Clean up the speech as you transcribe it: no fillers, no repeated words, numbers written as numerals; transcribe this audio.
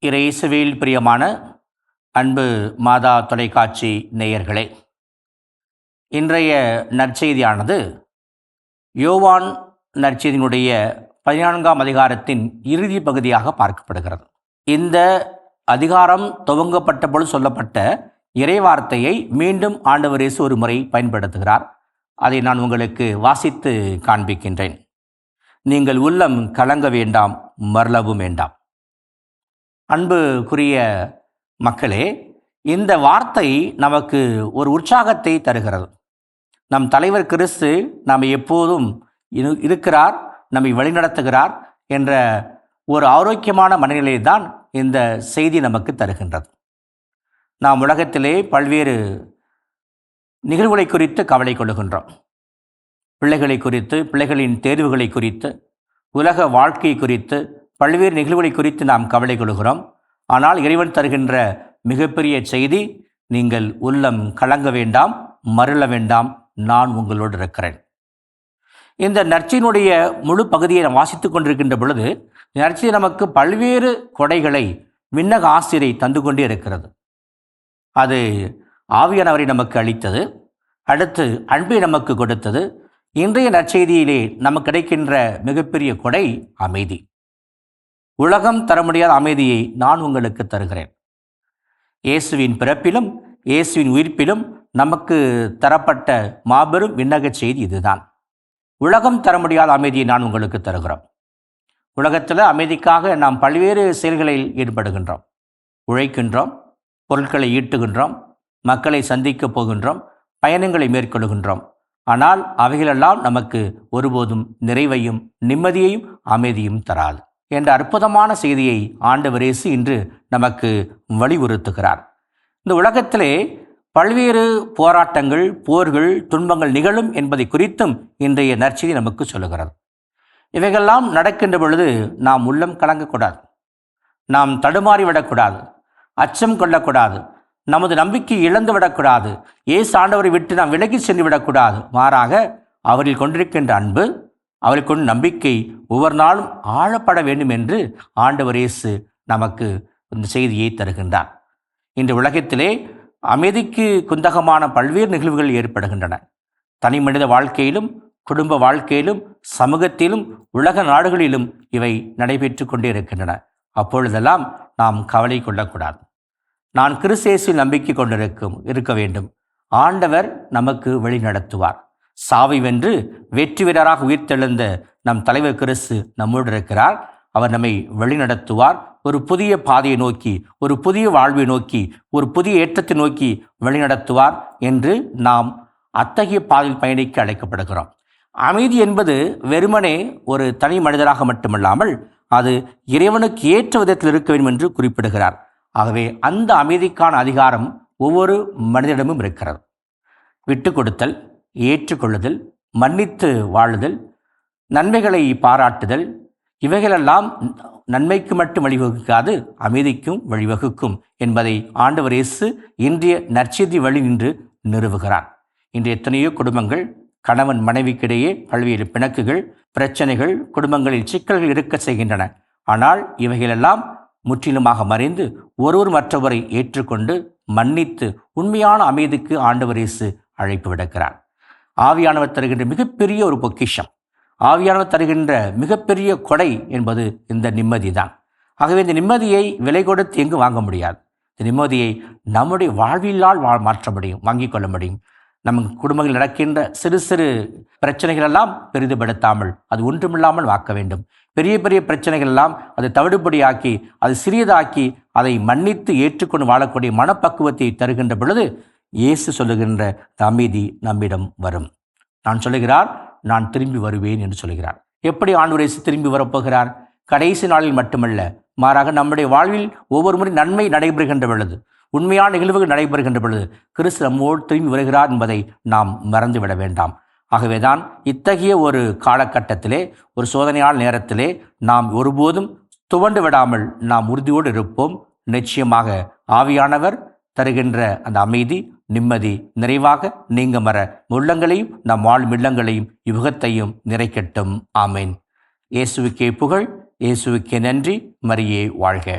இயேசுவில் பிரியமான அன்பு மாதா தொலைக்காட்சி நேயர்களே, இன்றைய நற்செய்தியானது யோவான் நற்செய்தியினுடைய 14ஆம் அதிகாரத்தின் இறுதி பகுதியாக பார்க்கப்படுகிறது. இந்த அதிகாரம் துவங்கப்பட்ட பொழுது சொல்லப்பட்ட இறைவார்த்தையை மீண்டும் ஆண்டவர் இயேசு ஒரு முறை பயன்படுத்துகிறார். அதை நான் உங்களுக்கு வாசித்து காண்பிக்கின்றேன். நீங்கள் உள்ளம் கலங்க வேண்டாம், மறலவும் வேண்டாம். அன்புக்குரிய மக்களே, இந்த வார்த்தை நமக்கு ஒரு உற்சாகத்தை தருகிறது. நம் தலைவர் கிறிஸ்து நாம் எப்போதும் இருக்கிறார், நம்மை வழிநடத்துகிறார் என்ற ஒரு ஆரோக்கியமான மனநிலையை தான் இந்த செய்தி நமக்கு தருகின்றது. நாம் உலகத்திலே பல்வேறு நிகழ்வுகளை குறித்து கவலை கொள்ளுகின்றோம். பிள்ளைகளை குறித்து, பிள்ளைகளின் தேர்வுகளை குறித்து, உலக வாழ்க்கை குறித்து, பல்வேறு நிகழ்வுகளை குறித்து நாம் கவலை கொள்கிறோம். ஆனால் இறைவன் தருகின்ற மிகப்பெரிய செய்தி, நீங்கள் உள்ளம் கலங்க வேண்டாம், மருள வேண்டாம், நான் உங்களோடு இருக்கிறேன். இந்த நற்செய்தியினுடைய முழு பகுதியை நாம் வாசித்துக் கொண்டிருக்கின்ற பொழுது, நற்செய்தி நமக்கு பல்வேறு கொடைகளை விண்ணக ஆசிரியை தந்து கொண்டே இருக்கிறது. அது ஆவியானவரை நமக்கு அளித்தது, அடுத்து அன்பை நமக்கு கொடுத்தது. இன்றைய நற்செய்தியிலே நமக்கு கிடைக்கின்ற மிகப்பெரிய கொடை அமைதி. உலகம் தர முடியாத அமைதியை நான் உங்களுக்கு தருகிறேன். இயேசுவின் பிறப்பிலும் இயேசுவின் உயிர்ப்பிலும் நமக்கு தரப்பட்ட மாபெரும் விண்ணக செய்தி இதுதான். உலகம் தர முடியாத அமைதியை நான் உங்களுக்கு தருகிறோம். உலகத்தில் அமைதிக்காக நாம் பல்வேறு செயல்களில் ஈடுபடுகின்றோம், உழைக்கின்றோம், பொருட்களை ஈட்டுகின்றோம், மக்களை சந்திக்கப் போகின்றோம், பயணங்களை மேற்கொள்கின்றோம். ஆனால் அவைகளெல்லாம் நமக்கு ஒருபோதும் நிறைவையும் நிம்மதியையும் அமைதியும் தராது என்ற அற்புதமான செய்தியை ஆண்டவர் இயேசு இன்று நமக்கு வலியுறுத்துகிறார். இந்த உலகத்திலே பல்வேறு போராட்டங்கள், போர்கள், துன்பங்கள் நிகழும் என்பதை குறித்தும் இன்றைய நற்செய்தி நமக்கு சொல்லுகிறது. இவைகளெல்லாம் நடக்கின்ற பொழுது நாம் உள்ளம் கலங்கக்கூடாது, நாம் தடுமாறிவிடக்கூடாது, அச்சம் கொள்ளக்கூடாது, நமது நம்பிக்கை இழந்து விடக்கூடாது, இயேசு ஆண்டவரை விட்டு நாம் விலகி சென்று விடக்கூடாது. மாறாக அவரில் கொண்டிருக்கின்ற அன்பு, அவரை கொண்டு நம்பிக்கை ஒவ்வொரு நாளும் ஆழப்பட வேண்டும் என்று ஆண்டவர் இயேசு நமக்கு இந்த செய்தியை தருகின்றார். இன்று உலகத்திலே அமைதிக்கு குந்தகமான பல்வேறு நிகழ்வுகள் ஏற்படுகின்றன. தனி மனித வாழ்க்கையிலும், குடும்ப வாழ்க்கையிலும், சமூகத்திலும், உலக நாடுகளிலும் இவை நடைபெற்று கொண்டே இருக்கின்றன. அப்பொழுதெல்லாம் நாம் கவலை கொள்ளக்கூடாது. நான் கிறிஸ்து இயேசுவில் நம்பிக்கை இருக்க வேண்டும். ஆண்டவர் நமக்கு வழி நடத்துவார். சாவை வென்று வெற்றி வீரராக உயிர்த்தெழுந்த நம் தலைவர் கிறிஸ்து நம்மோடு இருக்கிறார். அவர் நம்மை வழிநடத்துவார். ஒரு புதிய பாதையை நோக்கி, ஒரு புதிய வாழ்வை நோக்கி, ஒரு புதிய ஏற்றத்தை நோக்கி வழிநடத்துவார் என்று நாம் அத்தகைய பாதையில் பயணிக்க அழைக்கப்படுகிறோம். அமைதி என்பது வெறுமனே ஒரு தனி மனிதராக மட்டுமல்லாமல் அது இறைவனுக்கு ஏற்ற விதத்தில் இருக்க வேண்டும் என்று குறிப்பிடுகிறார். ஆகவே அந்த அமைதிக்கான அதிகாரம் ஒவ்வொரு மனிதனிடமும் இருக்கிறது. விட்டு கொடுத்தல், ஏற்றுக்கொள்ளுதல், மன்னித்து வாழுதல், நன்மைகளை பாராட்டுதல், இவைகளெல்லாம் நன்மைக்கு மட்டும் வழிவகுக்காது, அமைதிக்கும் வழிவகுக்கும் என்பதை ஆண்டவர் இயேசு இன்றைய நற்செய்தி வழி நின்று நிறுவுகிறார். இன்று எத்தனையோ குடும்பங்கள், கணவன் மனைவிக்கிடையே பல்வேறு பிணக்குகள், பிரச்சனைகள், குடும்பங்களில் சிக்கல்கள் இருக்க செய்கின்றன. ஆனால் இவைகளெல்லாம் முற்றிலுமாக மறைந்து ஒருவர் மற்றவரை ஏற்றுக்கொண்டு மன்னித்து உண்மையான அமைதிக்கு ஆண்டவர் இயேசு அழைப்பு விடுக்கிறார். ஆவியானவர் தருகின்ற மிகப்பெரிய ஒரு பொக்கிஷம், ஆவியானவர் தருகின்ற மிகப்பெரிய கொடை என்பது இந்த நிம்மதி தான். ஆகவே இந்த நிம்மதியை விலை கொடுத்து எங்கு வாங்க முடியாது. இந்த நிம்மதியை நம்முடைய வாழ்விலால் மாற்ற முடியும், வாங்கிக் கொள்ள முடியும். நம் குடும்பங்கள் நடக்கின்ற சிறு சிறு பிரச்சனைகளெல்லாம் பெரிதுபடுத்தாமல் அது ஒன்றுமில்லாமல் வாக்க வேண்டும். பெரிய பெரிய பிரச்சனைகள் எல்லாம் அதை தவிடுபடியாக்கி, அதை சிறியதாக்கி, அதை மன்னித்து ஏற்றுக்கொண்டு வாழக்கூடிய மனப்பக்குவத்தை தருகின்ற பொழுது இயேசு சொல்லுகின்ற அமைதி நம்மிடம் வரும். நான் சொல்லுகிறார், நான் திரும்பி வருவேன் என்று சொல்கிறார். எப்படி ஆண்டவர் இயேசு திரும்பி வரப்போகிறார்? கடைசி நாளில் மட்டுமல்ல, மாறாக நம்முடைய வாழ்வில் ஒவ்வொரு முறை நன்மை நடைபெறுகின்ற பொழுது, உண்மையான நிகழ்வுகள் நடைபெறுகின்ற பொழுது கிறிஸ்து நம்மோடு திரும்பி வருகிறார் என்பதை நாம் மறந்துவிட வேண்டாம். ஆகவேதான் இத்தகைய ஒரு காலகட்டத்திலே, ஒரு சோதனையான நேரத்திலே நாம் ஒருபோதும் துவண்டு விடாமல் நாம் உறுதியோடு இருப்போம். நிச்சயமாக ஆவியானவர் தருகின்ற அந்த அமைதி, நிம்மதி நிறைவாக நீங்க மர உள்ளங்களையும் நம் வாழும் இல்லங்களையும் யுகத்தையும் நிறைக்கட்டும். ஆமேன். இயேசுவுக்கே புகழ், இயேசுவுக்கே நன்றி. மரியே வாழ்க.